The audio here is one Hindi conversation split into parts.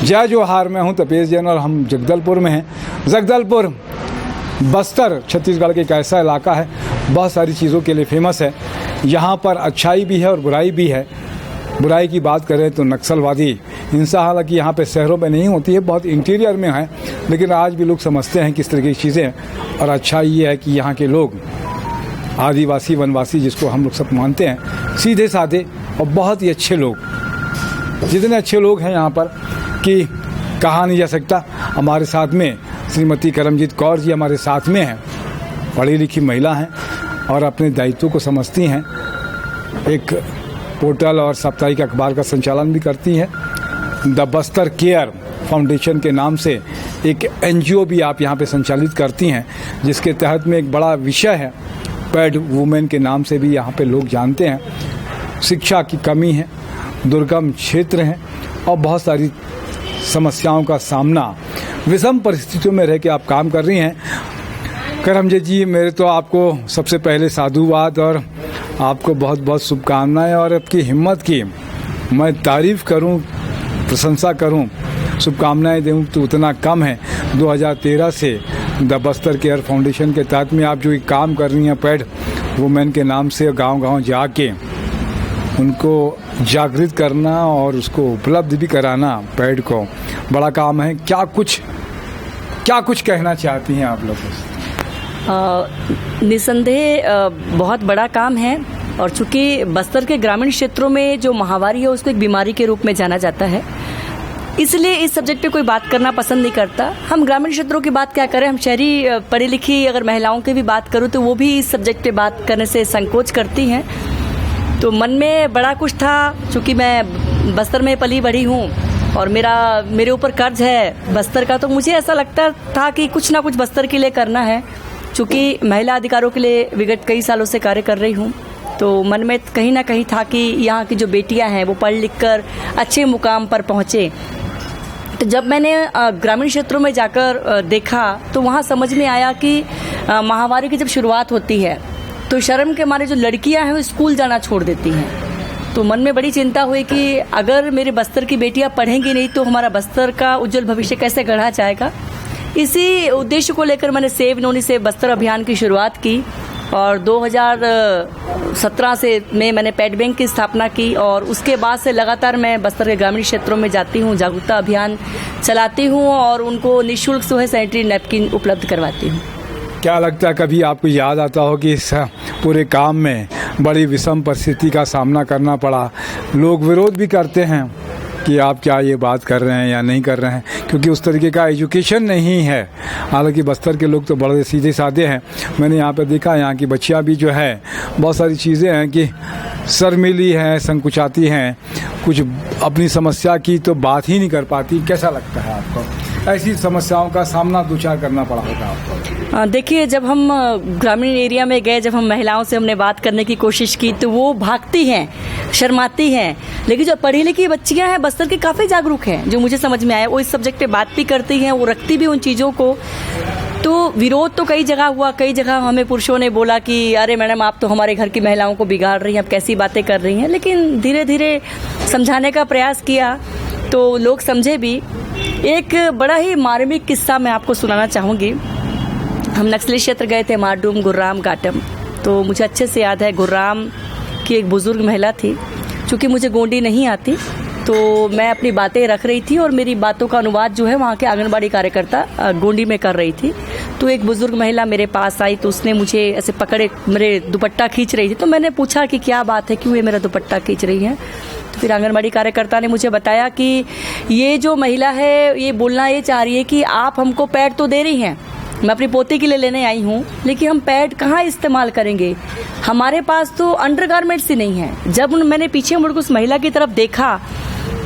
जय जोहार, मैं हूं तपेश जैन और हम जगदलपुर में हैं। जगदलपुर बस्तर छत्तीसगढ़ का एक ऐसा इलाका है, बहुत सारी चीज़ों के लिए फेमस है। यहाँ पर अच्छाई भी है और बुराई भी है। बुराई की बात करें तो नक्सलवादी हिंसा हालांकि यहाँ पे शहरों में नहीं होती है, बहुत इंटीरियर में है, लेकिन आज भी लोग समझते हैं किस तरह की चीज़ें। और अच्छाई ये है कि यहाँ के लोग आदिवासी वनवासी जिसको हम लोग सब मानते हैं, सीधे साधे और बहुत ही अच्छे लोग। जितने अच्छे लोग हैं यहाँ पर कि कहा नहीं जा सकता। हमारे साथ में श्रीमती करमजीत कौर जी हमारे साथ में हैं, पढ़ी लिखी महिला हैं और अपने दायित्व को समझती हैं। एक पोर्टल और साप्ताहिक अखबार का संचालन भी करती हैं। द बस्तर केयर फाउंडेशन के नाम से एक NGO भी आप यहाँ पे संचालित करती हैं, जिसके तहत में एक बड़ा विषय है पैड वुमेन के नाम से भी यहाँ पे लोग जानते हैं। शिक्षा की कमी है, दुर्गम क्षेत्र हैं और बहुत सारी समस्याओं का सामना, विषम परिस्थितियों में रह के आप काम कर रही हैं। करमजीत जी, मेरे तो आपको सबसे पहले साधुवाद और आपको बहुत बहुत शुभकामनाएं। और आपकी हिम्मत की मैं तारीफ़ करूं, प्रशंसा करूं, शुभकामनाएं दूं तो उतना कम है। 2013 से द बस्तर केयर फाउंडेशन के तहत में आप जो ये काम कर रही हैं पैड वुमेन के नाम से, गांव-गांव जाके उनको जागृत करना और उसको उपलब्ध भी कराना, पैड को बड़ा काम है। क्या कुछ कहना चाहती हैं आप लोग? निसंदेह बहुत बड़ा काम है। और चूंकि बस्तर के ग्रामीण क्षेत्रों में जो महामारी है उसको एक बीमारी के रूप में जाना जाता है, इसलिए इस सब्जेक्ट पे कोई बात करना पसंद नहीं करता। हम ग्रामीण क्षेत्रों की बात क्या करें, हम शहरी पढ़ी लिखी अगर महिलाओं की भी बात करूँ तो वो भी इस सब्जेक्ट पे बात करने से संकोच करती हैं। तो मन में बड़ा कुछ था, चूँकि मैं बस्तर में पली बड़ी हूँ और मेरे ऊपर कर्ज है बस्तर का, तो मुझे ऐसा लगता था कि कुछ ना कुछ बस्तर के लिए करना है। चूँकि महिला अधिकारों के लिए विगत कई सालों से कार्य कर रही हूँ, तो मन में कहीं ना कहीं था कि यहाँ की जो बेटियाँ हैं वो पढ़ लिख कर अच्छे मुकाम पर पहुँचे। तो जब मैंने ग्रामीण क्षेत्रों में जाकर देखा तो वहाँ समझ में आया कि महामारी की जब शुरुआत होती है तो शर्म के मारे जो लड़कियां हैं वो स्कूल जाना छोड़ देती हैं। तो मन में बड़ी चिंता हुई कि अगर मेरे बस्तर की बेटियां पढ़ेंगी नहीं तो हमारा बस्तर का उज्जवल भविष्य कैसे गढ़ा जाएगा। इसी उद्देश्य को लेकर मैंने सेव नोनी से बस्तर अभियान की शुरुआत की और 2017 से मैंने पैड बैंक की स्थापना की और उसके बाद से लगातार मैं बस्तर के ग्रामीण क्षेत्रों में जाती हूँ, जागरूकता अभियान चलाती हूँ और उनको निःशुल्क जो है सैनिटरी नैपकिन उपलब्ध करवाती हूँ। क्या लगता है कभी आपको याद आता हो कि इस पूरे काम में बड़ी विषम परिस्थिति का सामना करना पड़ा? लोग विरोध भी करते हैं कि आप क्या ये बात कर रहे हैं या नहीं कर रहे हैं, क्योंकि उस तरीके का एजुकेशन नहीं है। हालांकि बस्तर के लोग तो बड़े सीधे साधे हैं। मैंने यहाँ पर देखा, यहाँ की बच्चियाँ भी जो है बहुत सारी चीज़ें हैं कि शर्मीली हैं, संकुचाती हैं, कुछ अपनी समस्या की तो बात ही नहीं कर पाती। कैसा लगता है आपको? ऐसी समस्याओं का सामना दो चार करना पड़ा होगा आपको? देखिए, जब हम ग्रामीण एरिया में गए, जब हम महिलाओं से हमने बात करने की कोशिश की तो वो भागती हैं, शर्माती हैं। लेकिन जो पढ़ी लिखी बच्चियां हैं बस्तर की काफ़ी जागरूक हैं, जो मुझे समझ में आया। वो इस सब्जेक्ट पे बात भी करती हैं, वो रखती भी उन चीज़ों को। तो विरोध तो कई जगह हुआ, कई जगह हमें पुरुषों ने बोला कि अरे मैडम, आप तो हमारे घर की महिलाओं को बिगाड़ रही हैं, आप कैसी बातें कर रही हैं। लेकिन धीरे धीरे समझाने का प्रयास किया तो लोग समझे भी। एक बड़ा ही मार्मिक किस्सा मैं आपको सुनाना चाहूँगी। हम नक्सली क्षेत्र गए थे, मारडूम, गुर्राम, गाटम। तो मुझे अच्छे से याद है, गुर्राम की एक बुजुर्ग महिला थी। चूँकि मुझे गोंडी नहीं आती तो मैं अपनी बातें रख रही थी और मेरी बातों का अनुवाद जो है वहाँ के आंगनबाड़ी कार्यकर्ता गोंडी में कर रही थी। तो एक बुजुर्ग महिला मेरे पास आई तो उसने मुझे ऐसे पकड़े, मेरे दुपट्टा खींच रही थी। तो मैंने पूछा कि क्या बात है, क्यों ये मेरा दुपट्टा खींच रही है? तो फिर आंगनबाड़ी कार्यकर्ता ने मुझे बताया कि ये जो महिला है ये बोलना ये चाह रही है कि आप हमको पैड तो दे रही हैं, मैं अपनी पोती के लिए लेने आई हूँ, लेकिन हम पैड कहाँ इस्तेमाल करेंगे, हमारे पास तो अंडरगारमेंट्स ही नहीं है। जब मैंने पीछे मुड़ के उस महिला की तरफ देखा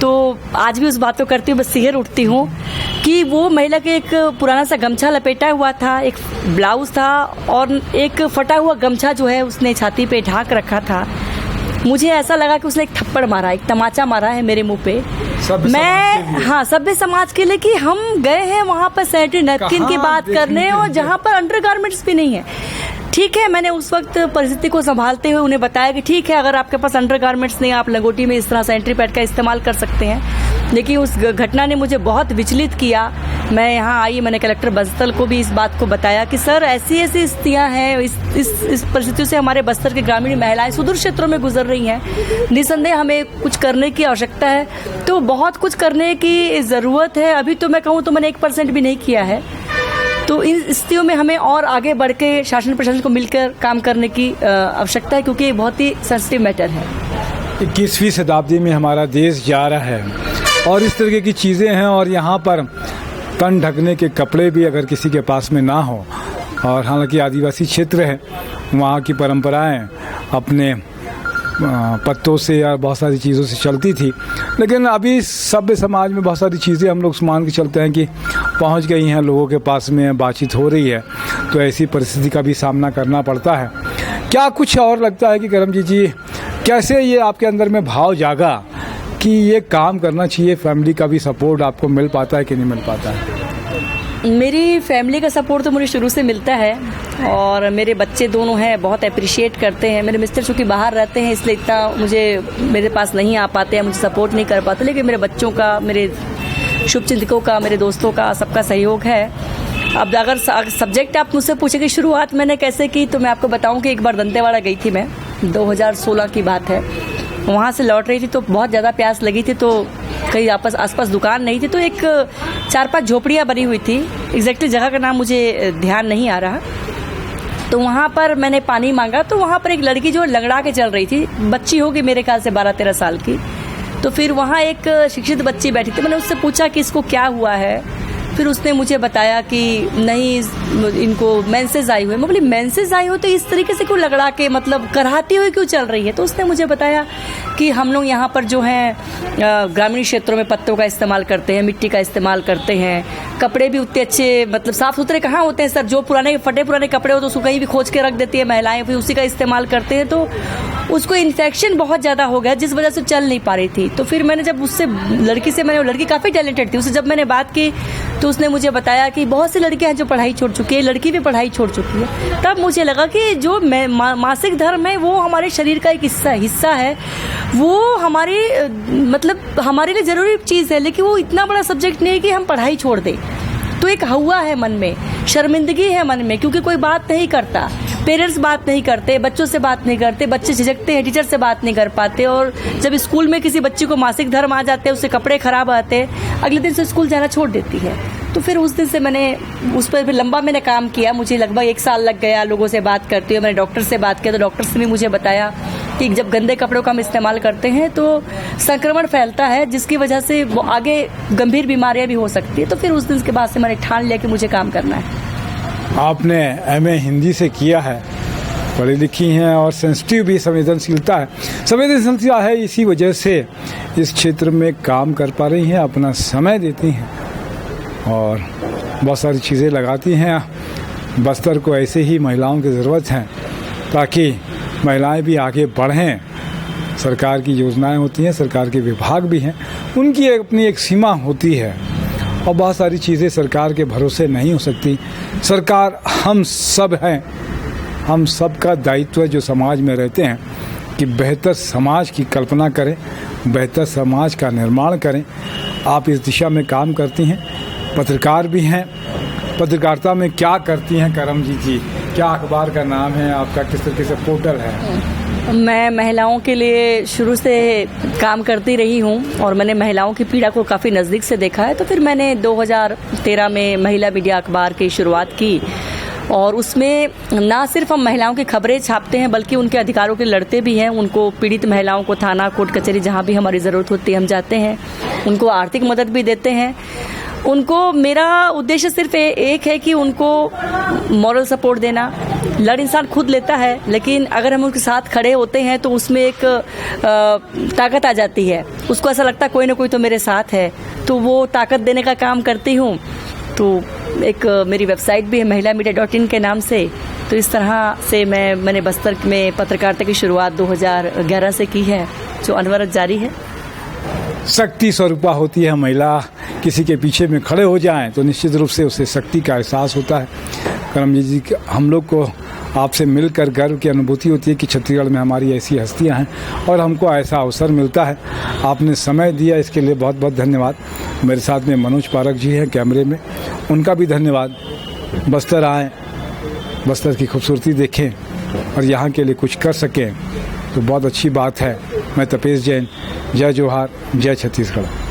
तो आज भी उस बात को करती हूँ, बस सिहर उठती हूँ कि वो महिला के एक पुराना सा गमछा लपेटा हुआ था, एक ब्लाउज था और एक फटा हुआ गमछा जो है उसने छाती पे ढाक रखा था। मुझे ऐसा लगा कि उसने एक थप्पड़ मारा, एक तमाचा मारा है मेरे मुंह पे। सभ्य समाज के लिए कि हम गए हैं वहाँ पर सैनिटरी नैपकिन की बात करने और जहाँ पर अंडरगारमेंट्स भी नहीं है। ठीक है, मैंने उस वक्त परिस्थिति को संभालते हुए उन्हें बताया कि ठीक है, अगर आपके पास अंडरगारमेंट्स नहीं, आप लंगोटी में इस तरह सैनिटरी पैड का इस्तेमाल कर सकते हैं। लेकिन उस घटना ने मुझे बहुत विचलित किया। मैं यहाँ आई, मैंने कलेक्टर बस्तर को भी इस बात को बताया कि सर ऐसी ऐसी स्थितियाँ हैं, इस परिस्थितियों से हमारे बस्तर के ग्रामीण महिलाएं सुदूर क्षेत्रों में गुजर रही हैं। निसंदेह हमें कुछ करने की आवश्यकता है, तो बहुत कुछ करने की ज़रूरत है। अभी तो मैं कहूँ तो मैंने 1% भी नहीं किया है। तो इन स्थितियों में हमें और आगे बढ़ के शासन प्रशासन को मिलकर काम करने की आवश्यकता है, क्योंकि ये बहुत ही सेंसिटिव मैटर है। 21वीं शताब्दी में हमारा देश जा रहा है और इस तरीके की चीज़ें हैं, और यहाँ पर तन ढकने के कपड़े भी अगर किसी के पास में ना हो, और हालांकि आदिवासी क्षेत्र है, वहाँ की परंपराएं अपने पत्तों से या बहुत सारी चीज़ों से चलती थी, लेकिन अभी सभ्य समाज में बहुत सारी चीज़ें हम लोग मान के चलते हैं कि पहुँच गई हैं, लोगों के पास में बातचीत हो रही है, तो ऐसी परिस्थिति का भी सामना करना पड़ता है। क्या कुछ और लगता है कि करमजीत जी, कैसे ये आपके अंदर में भाव जागा कि ये काम करना चाहिए? फैमिली का भी सपोर्ट आपको मिल पाता है कि नहीं मिल पाता है? मेरी फैमिली का सपोर्ट तो मुझे शुरू से मिलता है, और मेरे बच्चे दोनों हैं, बहुत अप्रिशिएट करते हैं। मेरे मिस्टर चूँकि बाहर रहते हैं, इसलिए इतना मेरे पास नहीं आ पाते हैं, मुझे सपोर्ट नहीं कर पाते, लेकिन मेरे बच्चों का, मेरे शुभचिंतकों का, मेरे दोस्तों का, सबका सहयोग है। अब अगर सब्जेक्ट आप मुझसे पूछे कि शुरुआत मैंने कैसे की, तो मैं आपको बताऊं कि एक बार दंतेवाड़ा गई थी मैं, 2016 की बात है। वहाँ से लौट रही थी तो बहुत ज़्यादा प्यास लगी थी, तो कहीं आसपास दुकान नहीं थी, तो एक 4-5 झोपड़ियाँ बनी हुई थी। एग्जैक्टली जगह का नाम मुझे ध्यान नहीं आ रहा। तो वहाँ पर मैंने पानी मांगा, तो वहाँ पर एक लड़की जो लंगड़ा के चल रही थी, बच्ची होगी मेरे ख्याल से 12-13 साल की। तो फिर वहाँ एक शिक्षित बच्ची बैठी थी, मैंने उससे पूछा कि इसको क्या हुआ है। फिर उसने मुझे बताया कि नहीं, इनको मेंसेस आई हुई है। मैं बोली मेंसेस आई हो तो इस तरीके से क्यों लगड़ा के, मतलब कराहती हुई क्यों चल रही है? तो उसने मुझे बताया कि हम लोग यहाँ पर जो है ग्रामीण क्षेत्रों में पत्तों का इस्तेमाल करते हैं, मिट्टी का इस्तेमाल करते हैं, कपड़े भी उतने अच्छे मतलब साफ़ सुथरे कहाँ होते हैं सर, जो पुराने फटे पुराने कपड़े हो तो उसको कहीं भी खोज के रख देती है महिलाएं, फिर उसी का इस्तेमाल करते हैं। तो उसको इन्फेक्शन बहुत ज़्यादा हो गया, जिस वजह से चल नहीं पा रही थी। तो फिर मैंने जब उससे लड़की काफ़ी टैलेंटेड थी, उससे जब मैंने बात की तो उसने मुझे बताया कि बहुत सी लड़कियां हैं जो पढ़ाई छोड़ चुकी है, लड़की भी पढ़ाई छोड़ चुकी है। तब मुझे लगा कि जो मासिक धर्म है वो हमारे शरीर का एक हिस्सा है, वो हमारी मतलब हमारे लिए ज़रूरी चीज़ है, लेकिन वो इतना बड़ा सब्जेक्ट नहीं है कि हम पढ़ाई छोड़ दें। तो एक हुआ है मन में, शर्मिंदगी है मन में, क्योंकि कोई बात नहीं करता, पेरेंट्स बात नहीं करते, बच्चों से बात नहीं करते, बच्चे झिझकते हैं, टीचर से बात नहीं कर पाते। और जब स्कूल में किसी बच्ची को मासिक धर्म आ जाते हैं, उससे कपड़े खराब आते हैं, अगले दिन से स्कूल जाना छोड़ देती है। तो फिर उस दिन से मैंने उस पर लंबा मैंने काम किया, मुझे लगभग 1 साल लग गया लोगों से बात करते हुए। मैंने डॉक्टर से बात किया तो डॉक्टर ने भी मुझे बताया कि जब गंदे कपड़ों का हम इस्तेमाल करते हैं तो संक्रमण फैलता है, जिसकी वजह से वो आगे गंभीर बीमारियां भी हो सकती है। तो फिर उस दिन के बाद से मैंने ठान लिया कि मुझे काम करना है। आपने MA हिंदी से किया है, पढ़ी लिखी हैं और सेंसिटिव भी, संवेदनशीलता है, इसी वजह से इस क्षेत्र में काम कर पा रही हैं, अपना समय देती हैं और बहुत सारी चीज़ें लगाती हैं। बस्तर को ऐसे ही महिलाओं की ज़रूरत है ताकि महिलाएं भी आगे बढ़ें। सरकार की योजनाएं होती हैं, सरकार के विभाग भी हैं, उनकी अपनी एक सीमा होती है और बहुत सारी चीज़ें सरकार के भरोसे नहीं हो सकती। सरकार हम सब हैं, हम सब का दायित्व है जो समाज में रहते हैं कि बेहतर समाज की कल्पना करें, बेहतर समाज का निर्माण करें। आप इस दिशा में काम करती हैं, पत्रकार भी हैं। पत्रकारिता में क्या करती हैं करमजीत जी? क्या अखबार का नाम है आपका, किस तरीके से पोर्टल है? मैं महिलाओं के लिए शुरू से काम करती रही हूँ और मैंने महिलाओं की पीड़ा को काफ़ी नज़दीक से देखा है। तो फिर मैंने 2013 में महिला मीडिया अखबार की शुरुआत की और उसमें ना सिर्फ हम महिलाओं की खबरें छापते हैं बल्कि उनके अधिकारों के लड़ते भी हैं। उनको पीड़ित महिलाओं को थाना, कोर्ट कचहरी जहाँ भी हमारी ज़रूरत होती है हम जाते हैं, उनको आर्थिक मदद भी देते हैं। उनको मेरा उद्देश्य सिर्फ एक है कि उनको मॉरल सपोर्ट देना। लड़ इंसान खुद लेता है, लेकिन अगर हम उनके साथ खड़े होते हैं तो उसमें एक ताकत आ जाती है। उसको ऐसा लगता है कोई ना कोई तो मेरे साथ है, तो वो ताकत देने का काम करती हूँ। तो एक मेरी वेबसाइट भी है महिlamedia.in के नाम से। तो इस तरह से मैंने बस्तर में पत्रकारिता की शुरुआत 2011 से की है, जो अनवरत जारी है। शक्ति स्वरूपा होती है महिला, किसी के पीछे में खड़े हो जाएं तो निश्चित रूप से उसे शक्ति का एहसास होता है। करमजीत जी, हम लोग को आपसे मिलकर गर्व की अनुभूति होती है कि छत्तीसगढ़ में हमारी ऐसी हस्तियां हैं और हमको ऐसा अवसर मिलता है। आपने समय दिया, इसके लिए बहुत बहुत धन्यवाद। मेरे साथ में मनोज पारक जी हैं कैमरे में, उनका भी धन्यवाद। बस्तर आएँ, बस्तर की खूबसूरती देखें और यहाँ के लिए कुछ कर सकें तो बहुत अच्छी बात है। मैं तपेश जैन, जय जोहार, जय छत्तीसगढ़।